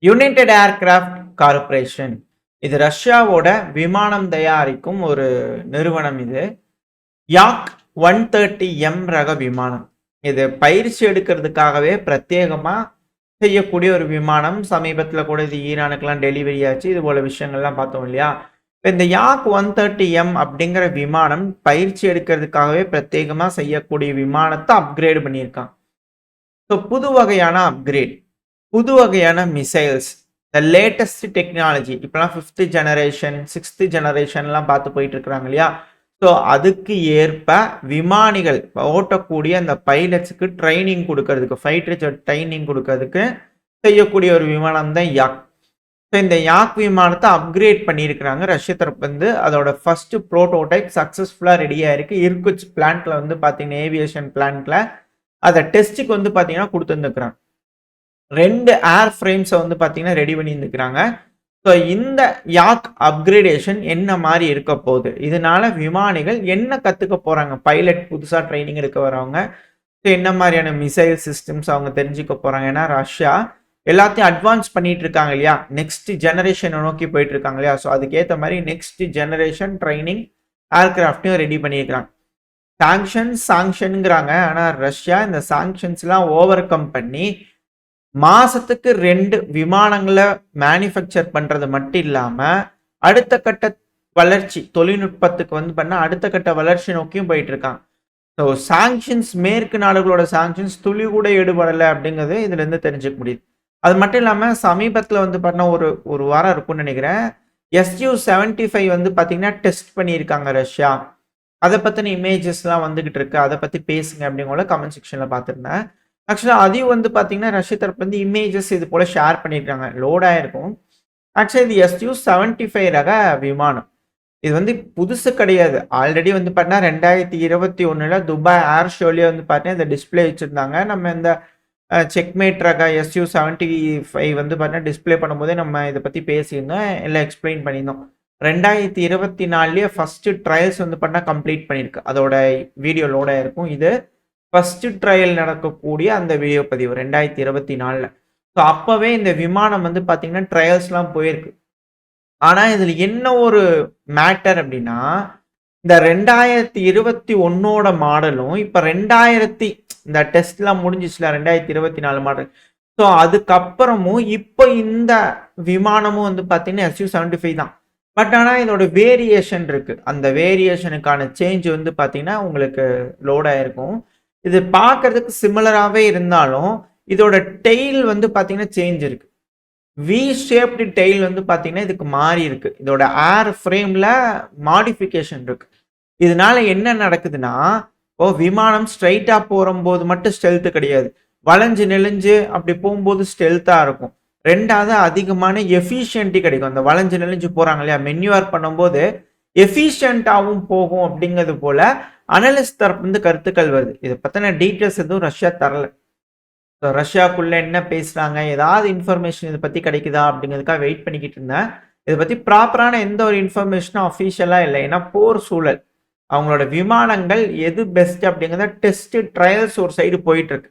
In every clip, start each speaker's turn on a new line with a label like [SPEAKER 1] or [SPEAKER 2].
[SPEAKER 1] United aircraft corporation இது ரஷ்யாவோட விமானம் தயாரிக்கும் ஒரு நிறுவனம். இது யாக் 130M ரக விமானம். இது பயிற்சி எடுக்கிறதுக்காகவே பிரத்யேகமா செய்யக்கூடிய ஒரு விமானம். சமீபத்தில் கூட இது ஈரானுக்கெல்லாம் டெலிவரி ஆச்சு. இது போல விஷயங்கள்லாம் பார்த்தோம் இல்லையா? இந்த யாக் 130M அப்படிங்கிற விமானம் பயிற்சி எடுக்கிறதுக்காகவே பிரத்யேகமா செய்யக்கூடிய விமானத்தை அப்கிரேட் பண்ணியிருக்கான். ஸோ புது வகையான அப்கிரேட், புது வகையான மிசைல்ஸ், த லேட்டஸ்ட் டெக்னாலஜி. இப்போலாம் 5th ஜெனரேஷன் 6th ஜெனரேஷன்லாம் பார்த்து போயிட்டு இருக்கிறாங்க இல்லையா? ஸோ அதுக்கு ஏற்ப விமானிகள் ஓட்டக்கூடிய அந்த பைலட்ஸுக்கு ட்ரைனிங் கொடுக்கறதுக்கு, ஃபைட்டர் ஜெட் ட்ரைனிங் கொடுக்கறதுக்கு செய்யக்கூடிய ஒரு விமானம் தான் யாக். ஸோ இந்த யாக் விமானத்தை அப்கிரேட் பண்ணியிருக்கிறாங்க ரஷ்ய தரப்பு. வந்து அதோட ஃபர்ஸ்ட் ப்ரோட்டோடைப் சக்ஸஸ்ஃபுல்லாக ரெடியாக இருக்குது. இர்குச் பிளான்ட்ல வந்து பார்த்தீங்கன்னா ஏவியேஷன் பிளான்ட்ல அதை டெஸ்ட்டுக்கு வந்து பார்த்தீங்கன்னா கொடுத்துருந்துக்கிறாங்க. 2 ஏர் ஃப்ரேம்ஸை வந்து பார்த்தீங்கன்னா ரெடி பண்ணி இருந்துக்கிறாங்க. ஸோ இந்த யாக் அப்கிரேடேஷன் என்ன மாதிரி இருக்க போகுது, இதனால விமானிகள் என்ன கற்றுக்க போகிறாங்க, பைலட் புதுசாக ட்ரைனிங் எடுக்க வரவங்க ஸோ என்ன மாதிரியான மிசைல் சிஸ்டம்ஸ் அவங்க தெரிஞ்சுக்க போகிறாங்க. ஏன்னா ரஷ்யா எல்லாத்தையும் அட்வான்ஸ் பண்ணிட்டு இருக்காங்க இல்லையா? நெக்ஸ்ட் ஜெனரேஷனை நோக்கி போயிட்டு இருக்காங்க இல்லையா? ஸோ அதுக்கேற்ற மாதிரி நெக்ஸ்ட் ஜெனரேஷன் ட்ரைனிங் ஏர்கிராஃப்டையும் ரெடி பண்ணியிருக்கிறாங்க. சாங்ஷனுங்கிறாங்க. ஆனால் ரஷ்யா இந்த சாங்ஷன்ஸ்லாம் ஓவர் கம் பண்ணி மாசத்துக்கு 2 விமானங்களை மேனுஃபேக்சர் பண்றது மட்டும் இல்லாம அடுத்த கட்ட வளர்ச்சி தொழில்நுட்பத்துக்கு வந்து பண்ண அடுத்த கட்ட வளர்ச்சி நோக்கியும் போயிட்டு இருக்காங்க. ஸோ சாங்ஷன்ஸ், மேற்கு நாடுகளோட சாங்ஷன்ஸ் துளி கூட ஈடுபடலை அப்படிங்கிறது இதுல இருந்து தெரிஞ்சுக்க முடியுது. அது மட்டும் இல்லாம சமீபத்தில் வந்து பண்ண ஒரு வாரம் இருக்கும்னு நினைக்கிறேன், Su-75 வந்து பாத்தீங்கன்னா டெஸ்ட் பண்ணியிருக்காங்க ரஷ்யா. அதை பத்தின இமேஜஸ்லாம் வந்துகிட்டு இருக்கு. அதை பத்தி பேசுங்க அப்படிங்கிற கமெண்ட் செக்ஷன்ல பார்த்துருந்தேன். ஆக்சுவலாக அதையும் வந்து பார்த்தீங்கன்னா ரஷ்ய தரப்பு வந்து இமேஜஸ் இது போல் ஷேர் பண்ணியிருக்காங்க, லோட் ஆகிருக்கும். ஆக்சுவலி இது Su-75 ரக விமானம். இது வந்து புதுசு கிடையாது. ஆல்ரெடி வந்து பார்த்தீங்கன்னா 2021 துபாய் ஏர் ஷோலேயே வந்து பார்த்தீங்கன்னா இந்த டிஸ்பிளே வச்சுருந்தாங்க. நம்ம இந்த செக்மேட் ரக Su-75 வந்து பார்த்தீங்கன்னா டிஸ்பிளே பண்ணும்போதே நம்ம இதை பற்றி பேசியிருந்தோம், எல்லாம் எக்ஸ்பிளைன் பண்ணியிருந்தோம். 2024 ஃபர்ஸ்ட் ட்ரையல்ஸ் வந்து பார்த்தீங்கன்னா கம்ப்ளீட் பண்ணியிருக்கு. அதோட வீடியோ லோட் ஆகிருக்கும். இது ஃபர்ஸ்ட் ட்ரையல் நடக்கக்கூடிய அந்த வீடியோ பதிவு 2024. ஸோ அப்பவே இந்த விமானம் வந்து பார்த்தீங்கன்னா ட்ரையல்ஸ்லாம் போயிருக்கு. ஆனால் இதில் என்ன ஒரு மேட்டர் அப்படின்னா, இந்த 2021 மாடலும் இப்போ இந்த டெஸ்ட்லாம் முடிஞ்சிச்சுல 2024 மாடல். ஸோ அதுக்கப்புறமும் இப்போ இந்த விமானமும் வந்து பார்த்தீங்கன்னா Su-75 தான். பட் ஆனால் இதோட வேரியேஷன் இருக்கு. அந்த வேரியேஷனுக்கான சேஞ்ச் வந்து பார்த்தீங்கன்னா உங்களுக்கு லோட் ஆயிருக்கும். இது பார்க்கறதுக்கு சிமிலராகவே இருந்தாலும் இதோட டெய்ல் வந்து பார்த்தீங்கன்னா சேஞ்ச் இருக்கு. வி ஷேப்டு டெய்ல் வந்து பார்த்தீங்கன்னா இதுக்கு மாறி இருக்கு. இதோட ஏர் ஃப்ரேம்ல மாடிஃபிகேஷன் இருக்கு. இதனால என்ன நடக்குதுன்னா, விமானம் ஸ்ட்ரைட்டா போகும்போது மட்டும் ஸ்டெல்த் கிடையாது, வளைஞ்சு நெளிஞ்சு அப்படி போகும்போது ஸ்டெல்த்தா இருக்கும். 2வது அதிகமான எஃபிஷியன்ட்டி கிடைக்கும். அந்த வளைஞ்சு நெளிஞ்சு போறாங்க இல்லையா, மென்யூவர் பண்ணும்போது எஃபிஷியன்ட்டாகவும் போகும். அப்படிங்கிறது போல அனலிஸ்ட் தரப்பு வந்து கருத்துக்கள் வருது. இதை பத்தின டீட்டெயில்ஸ் எதுவும் ரஷ்யா தரல. ஸோ ரஷ்யாக்குள்ள என்ன பேசுறாங்க, ஏதாவது இன்ஃபர்மேஷன் இதை பத்தி கிடைக்குதா அப்படிங்கிறதுக்காக வெயிட் பண்ணிக்கிட்டு இருந்தேன். இதை பத்தி ப்ராப்பரான எந்த ஒரு இன்ஃபர்மேஷனும் அஃபீஷியலா இல்லை. ஏன்னா போர் சூழல், அவங்களோட விமானங்கள் எது பெஸ்ட் அப்படிங்கிறத டெஸ்ட் ட்ரையல்ஸ் ஒரு சைடு போயிட்டு இருக்கு.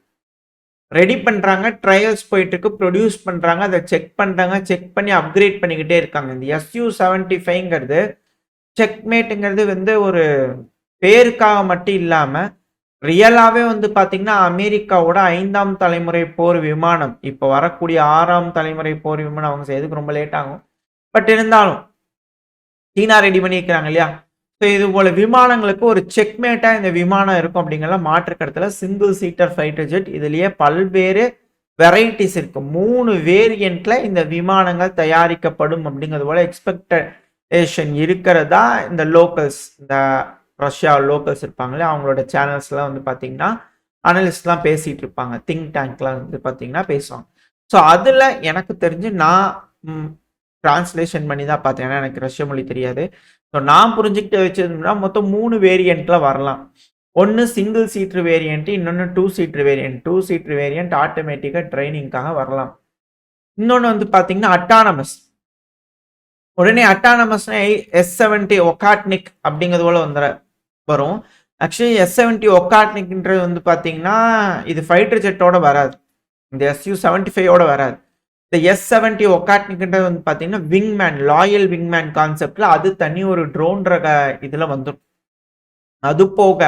[SPEAKER 1] ரெடி பண்றாங்க, ட்ரையல்ஸ் போயிட்டு இருக்கு, ப்ரொடியூஸ் பண்றாங்க, அதை செக் பண்றாங்க, செக் பண்ணி அப்கிரேட் பண்ணிக்கிட்டே இருக்காங்க. இந்த Su-75ங்கிறது செக்மேட்டுங்கிறது வந்து ஒரு பேருக்காக மட்டும் இல்லாம ரியலாவே வந்து பாத்தீங்கன்னா அமெரிக்காவோட 5ஆம் தலைமுறை போர் விமானம். இப்போ வரக்கூடிய 6ஆம் தலைமுறை போர் விமானம் அவங்க செய்யறதுக்கு ரொம்ப லேட் ஆகும். பட் இருந்தாலும் சீனா ரெடி பண்ணியிருக்கிறாங்க இல்லையா? ஸோ இது போல விமானங்களுக்கு ஒரு செக்மேட்டா இந்த விமானம் இருக்கும் அப்படிங்கிற மாற்று கருத்துல. சிங்கிள் சீட்டர் ஃபைட்டர் ஜெட், இதுலயே பல்வேறு வெரைட்டிஸ் இருக்கு. 3 வேரியன்ட்ல இந்த விமானங்கள் தயாரிக்கப்படும் அப்படிங்கிறது போல எக்ஸ்பெக்டேஷன் இருக்கிறதா இந்த லோக்கல்ஸ், இந்த ரஷ்யா லோக்கல்ஸ் இருப்பாங்களே அவங்களோட சேனல்ஸ்லாம் வந்து பார்த்தீங்கன்னா அனலிஸ்ட்லாம் பேசிட்டு இருப்பாங்க. திங்க் டேங்க்லாம் வந்து பார்த்தீங்கன்னா பேசுவாங்க. ஸோ அதில் எனக்கு தெரிஞ்சு நான் டிரான்ஸ்லேஷன் பண்ணி தான் பார்த்தேன். ஏன்னா எனக்கு ரஷ்ய மொழி தெரியாது. ஸோ நான் புரிஞ்சுக்கிட்டு வச்சிருந்தோம்னா மொத்தம் 3 வேரியண்ட்ல வரலாம். ஒன்று சிங்கிள் சீட்டர் வேரியன்ட், இன்னொன்று 2 சீட்டர் வேரியன்ட். 2 சீட்டர் வேரியன்ட் ஆட்டோமேட்டிக்காக ட்ரைனிங்காக வரலாம். இன்னொன்று வந்து பார்த்தீங்கன்னா அட்டானமஸ். உடனே அட்டானமஸ்னா S-70 ஒகாட்னிக் அப்படிங்கிறது போல வரும். ஆக்சுவலி S-70 ஒகாட்னிக்ன்றது வந்து பார்த்தீங்கன்னா இது ஃபைட்டர் ஜெட்டோட வராது, இந்த Su-75 வராது. இந்த S-70 ஒக்காட்னிக்ன்றது வந்து பார்த்தீங்கன்னா விங்மேன், லாயல் விங்மேன் கான்செப்ட்ல அது தனி ஒரு ட்ரோன் ரக இதுல வந்துடும். அது போக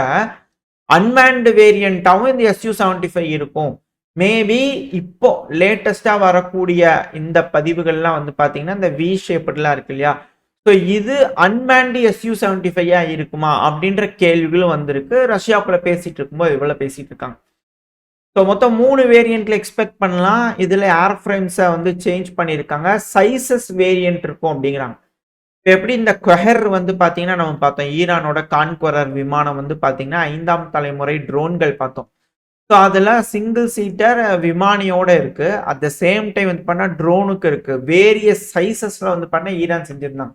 [SPEAKER 1] அன்மேன்டு வேரியண்டாவும் இந்த SU-75 இருக்கும். மேபி இப்போ லேட்டஸ்டா வரக்கூடிய இந்த பதிவுகள்லாம் வந்து பார்த்தீங்கன்னா இந்த வி ஷேப்லாம் இருக்கு இல்லையா? ஸோ இது அன்மேன்டு SU-75 இருக்குமா அப்படின்ற கேள்விகளும் வந்திருக்கு. ரஷ்யாக்குள்ள பேசிட்டு இருக்கும்போது இவ்வளவு பேசிட்டு இருக்காங்க. ஸோ மொத்தம் 3 வேரியன்ட்ல எக்ஸ்பெக்ட் பண்ணலாம். இதுல ஏர் ஃப்ரேம்ஸை வந்து சேஞ்ச் பண்ணியிருக்காங்க. சைசஸ் வேரியன்ட் இருக்கும் அப்படிங்கிறாங்க. எப்படி இந்த குவெஹர் வந்து பார்த்தீங்கன்னா நம்ம பார்த்தோம். ஈரானோட கான்குவரர் விமானம் வந்து பார்த்தீங்கன்னா 5ஆம் தலைமுறை ட்ரோன்கள் பார்த்தோம். ஸோ அதில் சிங்கிள் சீட்டர் விமானியோட இருக்கு. அட் த சேம் டைம் வந்து பண்ணா ட்ரோனுக்கு இருக்கு. வேரியஸ் சைசஸ்ல வந்து பண்ண ஈரான் செஞ்சிருந்தாங்க.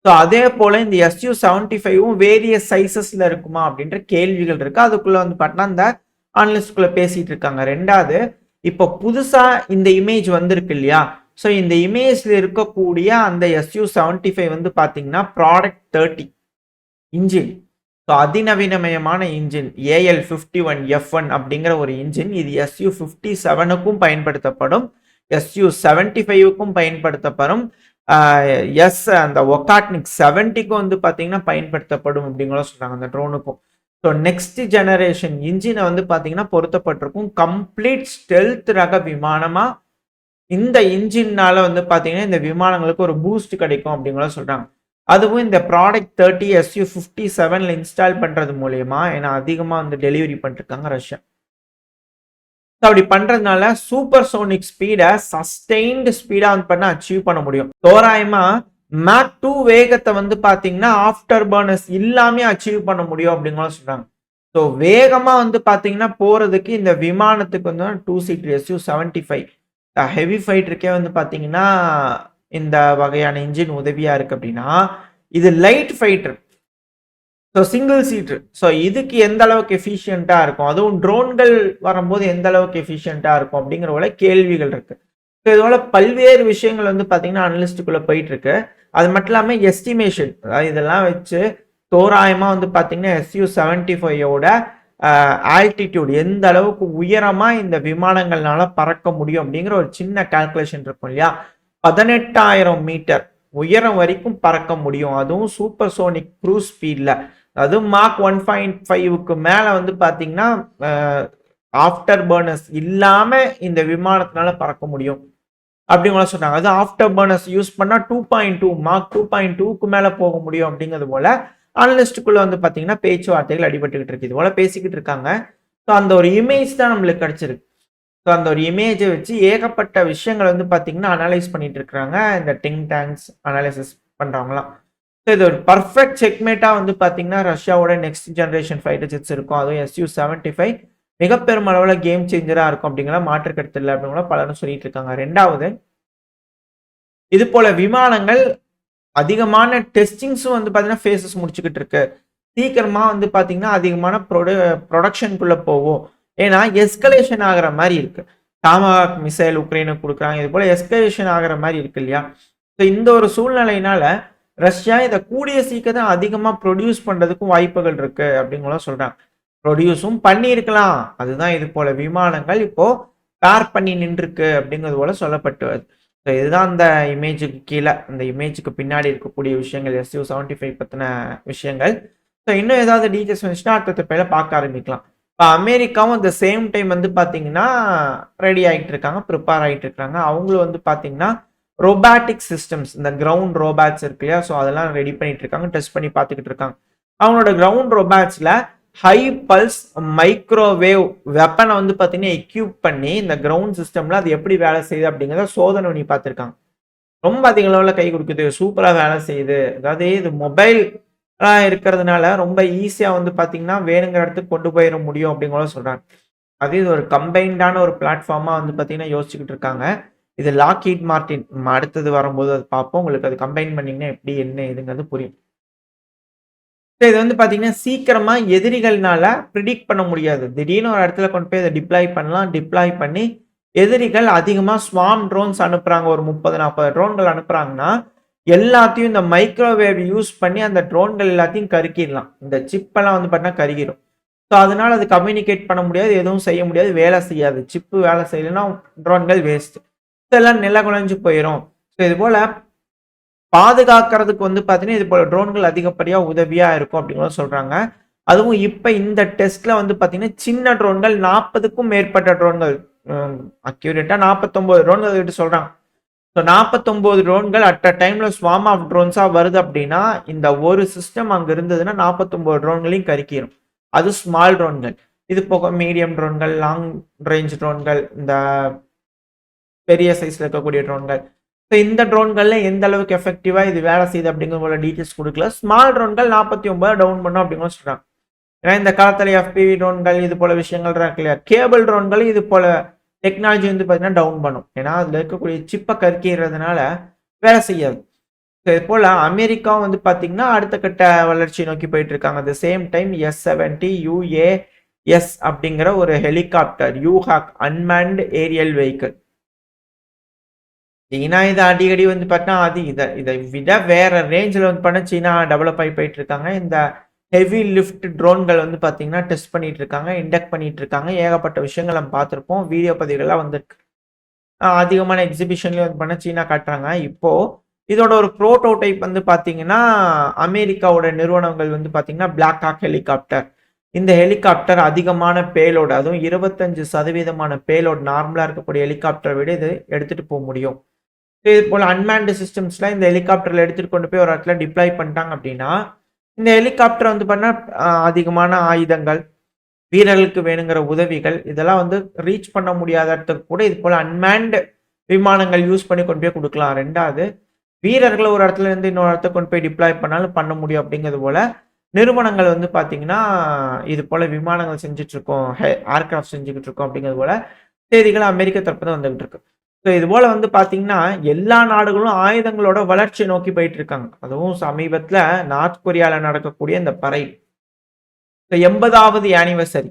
[SPEAKER 1] ஸோ அதே போல இந்த SU-75வும் வேரியஸ் சைசஸ்ல இருக்குமா அப்படின்ற கேள்விகள் இருக்கு. அதுக்குள்ள வந்து பார்த்தா இந்த அனலிஸ்ட்குள்ள பேசிட்டு இருக்காங்க. ரெண்டாவது இப்போ புதுசா இந்த இமேஜ் வந்திருக்கு இல்லையா? ஸோ இந்த இமேஜ்ல இருக்கக்கூடிய அந்த SU-75 வந்து பார்த்தீங்கன்னா ப்ராடக்ட் 30 இன்ஜின். ஸோ அதிநவீனமயமான இன்ஜின் AL51F1 அப்படிங்கிற ஒரு இன்ஜின். இது SU-57க்கும் பயன்படுத்தப்படும், SU-75க்கும் பயன்படுத்தப்படும், அந்த ஒக்காட்னிக் 70க்கும் வந்து பார்த்தீங்கன்னா பயன்படுத்தப்படும் அப்படிங்கிற சொல்றாங்க அந்த ட்ரோனுக்கும். ஸோ நெக்ஸ்ட் ஜெனரேஷன் இன்ஜினை வந்து பார்த்தீங்கன்னா பொருத்தப்பட்டிருக்கும். கம்ப்ளீட் ஸ்டெல்த் ரக விமானமா இந்த இன்ஜின்னால வந்து பார்த்தீங்கன்னா இந்த விமானங்களுக்கு ஒரு பூஸ்ட் கிடைக்கும் அப்படிங்கிற சொல்றாங்க. அதுவும் இந்த ப்ராடக்ட் 30 SU-57ல இன்ஸ்டால் பண்றது மூலியமா, ஏன்னா அதிகமா வந்து டெலிவரி பண்ணிருக்காங்க ரஷ்யா. அப்படி பண்றதுனால சூப்பர் சோனிக் ஸ்பீடை சஸ்டெயின்டு ஸ்பீடா வந்து பண்ண அச்சீவ் பண்ண முடியும். தோராயமா மேக் 2 வேகத்தை வந்து பாத்தீங்கன்னா ஆஃப்டர் பர்னர்ஸ் இல்லாம அச்சீவ் பண்ண முடியும் அப்படிங்கிற சொல்றாங்க. ஸோ வேகமா வந்து பாத்தீங்கன்னா போறதுக்கு இந்த விமானத்துக்கு வந்து 2 சீட்டர் SU-75 ஹெவி ஃபைட்டருக்கே வந்து பாத்தீங்கன்னா இந்த வகையான இன்ஜின் உதவியா இருக்கு அப்படின்னா, இது light fighter. So single seater. So இதுக்கு எந்த அளவுக்கு எஃபிஷியண்டா இருக்கும், அதுவும் ட்ரோன்கள் வரும்போது எந்த அளவுக்கு எஃபிஷியண்டா இருக்கும் அப்படிங்கிற போல கேள்விகள் இருக்கு. ஸோ இதோட பல்வேறு விஷயங்கள் வந்து பார்த்தீங்கன்னா அனலிஸ்டுக்குள்ள போயிட்டு இருக்கு. அது மட்டும் இல்லாமல் எஸ்டிமேஷன், அதாவது இதெல்லாம் வச்சு தோராயமா வந்து பார்த்தீங்கன்னா SU-75யோட ஆல்டிடியூட் எந்த அளவுக்கு உயரமா இந்த விமானங்கள்னால பறக்க முடியும் அப்படிங்கிற ஒரு சின்ன கால்குலேஷன் இருக்கும் இல்லையா? 18,000 மீட்டர் உயரம் வரைக்கும் பறக்க முடியும். அதுவும் சூப்பர் சோனிக் க்ரூஸ் ஸ்பீட்ல. அதுவும் மார்க் 1.5க்கு மேல வந்து பாத்தீங்கன்னா ஆஃப்டர் பர்னர்ஸ் இல்லாம இந்த விமானத்தினால பறக்க முடியும் அப்படிங்கிற சொன்னாங்க. அது ஆஃப்டர் பர்னர்ஸ் யூஸ் பண்ணா 2.2 மார்க் 2.2க்கு மேல போக முடியும் அப்படிங்கிறது போல அனலிஸ்டுக்குள்ள வந்து பாத்தீங்கன்னா பேச்சுவார்த்தைகள் அடிபட்டுக்கிட்டு இருக்கு. இது போல பேசிக்கிட்டு இருக்காங்க. ஸோ அந்த ஒரு இமேஜ் தான் நம்மளுக்கு கிடைச்சிருக்கு. ஸோ அந்த ஒரு இமேஜை வச்சு ஏகப்பட்ட விஷயங்கள் வந்து பார்த்தீங்கன்னா அனலைஸ் பண்ணிட்டு இருக்கிறாங்க இந்த திங்க் டேங்க்ஸ் அனாலிசிஸ் பண்ணுறவங்களாம். ஸோ இது ஒரு பர்ஃபெக்ட் செக்மேட்டாக வந்து பார்த்தீங்கன்னா ரஷ்யாவோட நெக்ஸ்ட் ஜென்ரேஷன் ஃபைட்டர் ஜெட்ஸ் இருக்கும். அதுவும் SU-75 மிக பெருமளவில் கேம் சேஞ்சராக இருக்கும் அப்படிங்கிற மாற்று கருத்து இல்லை அப்படிங்கிற பலரும் சொல்லிட்டு இருக்காங்க. ரெண்டாவது, இது போல விமானங்கள் அதிகமான டெஸ்டிங்ஸும் வந்து பார்த்தீங்கன்னா ஃபேஸஸ் முடிச்சுக்கிட்டு இருக்கு. சீக்கிரமா வந்து பார்த்தீங்கன்னா அதிகமான ப்ரொடக்ஷனுக்குள்ள போகும். ஏன்னா எஸ்கலேஷன் ஆகிற மாதிரி இருக்கு. டாமாஹாக் மிசைல் உக்ரைனுக்கு கொடுக்குறாங்க. இது போல எஸ்கலேஷன் ஆகிற மாதிரி இருக்கு இல்லையா? ஸோ இந்த ஒரு சூழ்நிலையினால ரஷ்யா இதை கூடிய சீக்கிரம் அதிகமாக ப்ரொடியூஸ் பண்ணுறதுக்கும் வாய்ப்புகள் இருக்கு அப்படிங்கிற சொல்றாங்க. ப்ரொடியூஸும் பண்ணியிருக்கலாம். அதுதான் இது போல விமானங்கள் இப்போ பேர் பண்ணி நின்றுருக்கு அப்படிங்கிறது போல சொல்லப்பட்டு வருது. ஸோ இதுதான் அந்த இமேஜுக்கு கீழே, அந்த இமேஜுக்கு பின்னாடி இருக்கக்கூடிய விஷயங்கள், SU-75 பற்றின விஷயங்கள். ஸோ இன்னும் ஏதாவது டீட்டெயில்ஸ் வந்துச்சுன்னா அடுத்த பேரை பார்க்க ஆரம்பிக்கலாம். இப்போ அமெரிக்காவும் இந்த சேம் டைம் வந்து பார்த்தீங்கன்னா ரெடி ஆகிட்டு இருக்காங்க, ப்ரிப்பேர் ஆகிட்டு இருக்காங்க. அவங்களும் வந்து பார்த்தீங்கன்னா ரோபாட்டிக் சிஸ்டம்ஸ், இந்த கிரவுண்ட் ரோபாட்ஸ் இருக்கு இல்லையா? ஸோ அதெல்லாம் ரெடி பண்ணிட்டு இருக்காங்க, டெஸ்ட் பண்ணி பார்த்துக்கிட்டு இருக்காங்க. அவங்களோட கிரவுண்ட் ரோபாட்ஸ்ல ஹை பல்ஸ் மைக்ரோவேவ் வெப்பனை வந்து பார்த்தீங்கன்னா எக்யூப் பண்ணி இந்த கிரவுண்ட் சிஸ்டம்ல அது எப்படி வேலை செய்யுது அப்படிங்கிறத சோதனை பண்ணி பார்த்துருக்காங்க. ரொம்ப அதிக அளவில் கை கொடுக்குது, சூப்பராக வேலை செய்யுது. அதாவது இது மொபைல் இருக்கிறதுனால ரொம்ப ஈஸியா வந்து பாத்தீங்கன்னா வேணுங்கிற இடத்துக்கு கொண்டு போயிட முடியும் அப்படிங்கிற சொல்றாங்க. அது இது ஒரு கம்பைன்டான ஒரு பிளாட்ஃபார்மா வந்து பாத்தீங்கன்னா யோசிச்சுக்கிட்டு இருக்காங்க. இது லாக்ஹீட் மார்டின் அடுத்தது வரும்போது அது பார்ப்போம். உங்களுக்கு அது கம்பைன் பண்ணீங்கன்னா எப்படி என்ன இதுங்கிறது புரியும். இது வந்து பாத்தீங்கன்னா சீக்கிரமா எதிரிகள்னால ப்ரிடிக்ட் பண்ண முடியாது. திடீர்னு ஒரு இடத்துல கொண்டு போய் இதை டிப்ளாய் பண்ணலாம். டிப்ளாய் பண்ணி எதிரிகள் அதிகமா ஸ்வாம் ட்ரோன்ஸ் அனுப்புறாங்க, ஒரு 30-40 ட்ரோன்கள் அனுப்புறாங்கன்னா எல்லாத்தையும் இந்த மைக்ரோவேவ் யூஸ் பண்ணி அந்த ட்ரோன்கள் எல்லாத்தையும் கருக்கிடலாம். இந்த சிப் எல்லாம் வந்து பார்த்தீங்கன்னா கருகிரும். ஸோ அதனால அது கம்யூனிகேட் பண்ண முடியாது, எதுவும் செய்ய முடியாது, வேலை செய்யாது. சிப்பு வேலை செய்யலைன்னா ட்ரோன்கள் வேஸ்ட். ஸோ இதெல்லாம் நிலகுலைஞ்சு போயிடும். ஸோ இது போல பாதுகாக்கிறதுக்கு வந்து பார்த்தீங்கன்னா, இது போல ட்ரோன்கள் அதிகப்படியா உதவியா இருக்கும் அப்படிங்கிறத சொல்றாங்க. அதுவும் இப்ப இந்த டெஸ்ட்ல வந்து பார்த்தீங்கன்னா, சின்ன ட்ரோன்கள் 40க்கும் மேற்பட்ட ட்ரோன்கள் அக்யூரேட்டா 49 ட்ரோன்கள் கிட்ட சொல்றாங்க. ஸோ 49 ட்ரோன்கள் அட் அ டைம்ல ஸ்வார்ம் ஆஃப் ட்ரோன்ஸா வருது அப்படின்னா, இந்த ஒரு சிஸ்டம் அங்க இருந்ததுன்னா 49 ட்ரோன்களையும் கருக்கிரும். அது ஸ்மால் ட்ரோன்கள். இது போக மீடியம் ட்ரோன்கள், லாங் ரேஞ்ச் ட்ரோன்கள், இந்த பெரிய சைஸ்ல இருக்கக்கூடிய ட்ரோன்கள். ஸோ இந்த ட்ரோன்கள்ல எந்த அளவுக்கு எஃபெக்டிவா இது வேலை செய்யுது அப்படிங்கிற போல டீடைல்ஸ் கொடுக்கல. ஸ்மால் ட்ரோன்கள் 49 டவுன் பண்ணும் அப்படின்னு சொல்றாங்க. ஏன்னா இந்த காலத்துல FPV ட்ரோன்கள் இது போல விஷயங்கள் இருக்கு இல்லையா? கேபிள் ட்ரோன்கள் இது போல டெக்னாலஜி வந்து பார்த்தீங்கன்னா டவுன் பண்ணும். ஏன்னா அதுல இருக்கக்கூடிய சிப்பை கற்கிறதுனால வேலை செய்யாது. இது போல அமெரிக்காவும் வந்து பார்த்தீங்கன்னா அடுத்த கட்ட வளர்ச்சி நோக்கி போயிட்டு இருக்காங்க. At same time S-70 UAS அப்படிங்கிற ஒரு ஹெலிகாப்டர் யூஹாக் அன்மேன்டு ஏரியல் வெஹிக்கிள். சீனா இதை அடிக்கடி வந்து பார்த்தா இதை விட வேற ரேஞ்சில் வந்து பண்ண சீனா டெவலப் ஆகி போயிட்டு இருக்காங்க. இந்த ஹெவி லிஃப்ட் ட்ரோன்கள் வந்து பார்த்தீங்கன்னா டெஸ்ட் பண்ணிட்டு இருக்காங்க, இண்டக்ட் பண்ணிட்டு இருக்காங்க. ஏகப்பட்ட விஷயங்கள் நம்ம பார்த்துருப்போம். வீடியோ பதிவுகள்லாம் வந்திருக்கு. அதிகமான எக்ஸிபிஷன்லேயும் வந்து பண்ண சீனா காட்டுறாங்க. இப்போ இதோட ஒரு ப்ரோட்டோடைப் வந்து பார்த்தீங்கன்னா அமெரிக்காவோட நிறுவனங்கள் வந்து பார்த்தீங்கன்னா பிளாக் ஹாக் ஹெலிகாப்டர். இந்த ஹெலிகாப்டர் அதிகமான பேலோடு, அதுவும் 25% பேலோட் நார்மலாக இருக்கக்கூடிய ஹெலிகாப்டரை விட இது எடுத்துட்டு போக முடியும். இது போல அன்மேன்டு சிஸ்டம்ஸ்லாம் இந்த ஹெலிகாப்டர்ல எடுத்துட்டு கொண்டு போய் ஒரு இடத்துல டிப்ளாய் பண்ணிட்டாங்க அப்படின்னா, இந்த ஹெலிகாப்டர் வந்து பண்ணா அதிகமான ஆயுதங்கள், வீரர்களுக்கு வேணுங்கிற உதவிகள் இதெல்லாம் வந்து ரீச் பண்ண முடியாத இடத்துக்கு கூட இது போல அன்மேன்டு விமானங்கள் யூஸ் பண்ணி கொண்டு போய் கொடுக்கலாம். 2வது வீரர்களை ஒரு இடத்துல இருந்து இன்னொரு இடத்துக்கு கொண்டு போய் டிப்ளாய் பண்ணாலும் பண்ண முடியும் அப்படிங்கிறது போல நிறுவனங்கள் வந்து பார்த்தீங்கன்னா, இது போல விமானங்கள் செஞ்சுட்டு இருக்கோம், ஏர்கிராஃப்ட் செஞ்சுக்கிட்டு இருக்கோம் அப்படிங்கிறது போல செய்திகள் அமெரிக்க தரப்பு தான் வந்துகிட்டு இருக்கு. ஸோ இது போல வந்து பார்த்தீங்கன்னா, எல்லா நாடுகளும் ஆயுதங்களோட வளர்ச்சியை நோக்கி போயிட்டு இருக்காங்க. அதுவும் சமீபத்தில் நார்த் கொரியாவில் நடக்கக்கூடிய இந்த பரேட் 80வது ஆனிவர்சரி.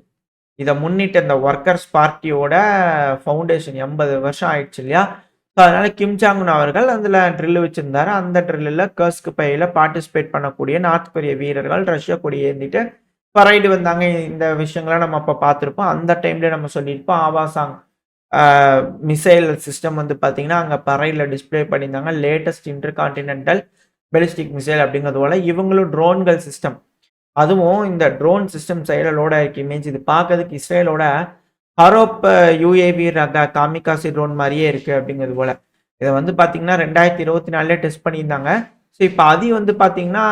[SPEAKER 1] இதை முன்னிட்டு இந்த ஒர்க்கர்ஸ் பார்ட்டியோட ஃபவுண்டேஷன் 80 வருஷம் ஆயிடுச்சு இல்லையா? ஸோ அதனால கிம் ஜாங் உன் அவர்கள் அதில் ட்ரில் வச்சிருந்தாரு. அந்த ட்ரில்லில் கர்ஸ்க் பையில் பார்ட்டிசிபேட் பண்ணக்கூடிய நார்த் கொரிய வீரர்கள் ரஷ்யா கொடியை ஏந்திட்டு பரைடு வந்தாங்க. இந்த விஷயங்கள்லாம் நம்ம அப்போ பார்த்துருப்போம். அந்த டைம்ல நம்ம சொல்லியிருப்போம். ஆவாசாங் மிசைல் சிஸ்டம் வந்து பார்த்தீங்கன்னா அங்கே பரையில் டிஸ்பிளே பண்ணியிருந்தாங்க. லேட்டஸ்ட் இன்டர்கான்டினென்டல் பெலிஸ்டிக் மிசைல் அப்படிங்கிறது போல இவங்களும் ட்ரோன்கள் சிஸ்டம். அதுவும் இந்த ட்ரோன் சிஸ்டம் சைடில் லோட் ஆயிருக்கு இமேஜ். இது பார்க்கறதுக்கு இஸ்ரேலோட ஹரோப் UAV ரக காமிகாசி ட்ரோன் மாதிரியே இருக்கு அப்படிங்கிறது போல. இதை வந்து பார்த்தீங்கன்னா 2024 டெஸ்ட் பண்ணியிருந்தாங்க. ஸோ இப்போ அதையும் வந்து பார்த்தீங்கன்னா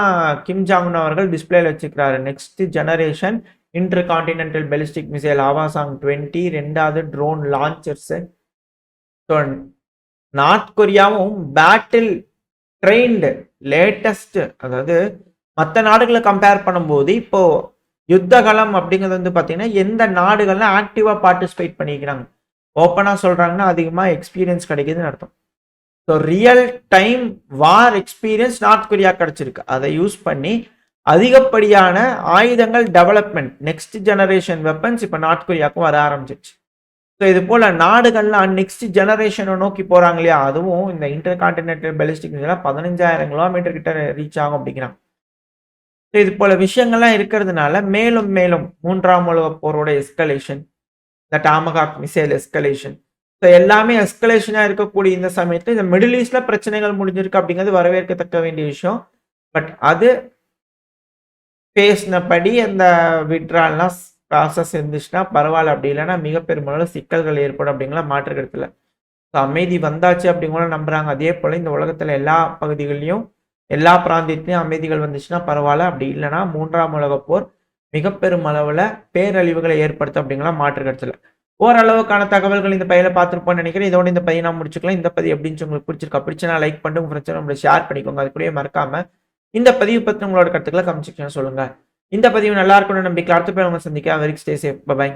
[SPEAKER 1] கிம் ஜாங் உன் அவர்கள் டிஸ்பிளேல வச்சுக்கிறாரு. Next generation intercontinental ballistic missile Hwasong 20, 2வது ட்ரோன் லான்ச்சர்ஸ். ஸோ நார்த் கொரியாவும் பேட்டில் ட்ரெயின்டு லேட்டஸ்ட், அதாவது மற்ற நாடுகளை கம்பேர் பண்ணும்போது இப்போ யுத்தகலம் அப்படிங்கிறது வந்து பார்த்தீங்கன்னா எந்த நாடுகள்லாம் ஆக்டிவாக பார்ட்டிசிபேட் பண்ணிக்கிறாங்க, ஓப்பனாக சொல்கிறாங்கன்னா அதிகமாக எக்ஸ்பீரியன்ஸ் கிடைக்குதுன்னு அர்த்தம். ஸோ ரியல் டைம் வார் எக்ஸ்பீரியன்ஸ் நார்த் கொரியா கிடைச்சிருக்கு. அதை யூஸ் பண்ணி அதிகப்படியான ஆயுதங்கள் டெவலப்மெண்ட், நெக்ஸ்ட் ஜெனரேஷன் வெப்பன்ஸ் இப்போ நார்த் கொரியாவுக்கும் வர ஆரம்பிச்சிருச்சு. ஸோ இது போல நாடுகள்லாம் நெக்ஸ்ட் ஜெனரேஷனை நோக்கி போகிறாங்க இல்லையா? அதுவும் இந்த இன்டர்கான்டினென்டல் பெலிஸ்டிக் மிசைல் 15,000 கிலோமீட்டர் கிட்ட ரீச் ஆகும் அப்படிங்கிறாங்க. ஸோ இது போல விஷயங்கள்லாம் இருக்கிறதுனால மேலும் மேலும் 3ஆம் உலகப் போரோட எஸ்கலேஷன், இந்த டாமகாக் மிசைல் எஸ்கலேஷன், ஸோ எல்லாமே எஸ்கலேஷனாக இருக்கக்கூடிய இந்த சமயத்தில் இந்த மிடில் ஈஸ்ட்ல பிரச்சனைகள் முடிஞ்சிருக்கு அப்படிங்கிறது வரவேற்கத்தக்க வேண்டிய விஷயம். பட் அது பேசினபடி அந்த விட்ரால்லாம் ப்ராசஸ் இருந்துச்சுன்னா பரவாயில்ல. அப்படி இல்லைன்னா மிக பெரும்பாலும் சிக்கல்கள் ஏற்படும் அப்படிங்கிற மாற்று கருத்துல. ஸோ அமைதி வந்தாச்சு அப்படிங்கிற நம்புறாங்க. அதே போல இந்த உலகத்துல எல்லா பகுதிகளிலும் எல்லா பிராந்தியத்திலையும் அமைதிகள் வந்துச்சுன்னா பரவாயில்ல. அப்படி இல்லைன்னா 3ஆம் உலகப் போர் மிக பெரும் அளவில் பேரழிவுகளை ஏற்படுத்தும் அப்படிங்கிற மாற்று கருத்துல. ஓரளவுக்கான தகவல்கள் இந்த பையில பார்த்துருப்போம்னு நினைக்கிறேன். இதோட இந்த பையன் நான் முடிச்சுக்கலாம். இந்த பதிவு எப்படின்னு உங்களுக்கு பிடிச்சிருக்கா? பிடிச்சா லைக் பண்ணிட்டு உங்க ஃப்ரெண்ட்ஸ் நம்மளை ஷேர் பண்ணிக்கோங்க. அது கூடயே மறக்காம இந்த பதிவு பற்றி உங்களோட கருத்துக்களை கமெண்ட் செக்ஷன்ல சொல்லுங்க. இந்த பதிவு நல்லா இருக்கும்னு நம்பிக்கை அடுத்த பேர் உங்களை சந்திக்க. Very stay safe. பை.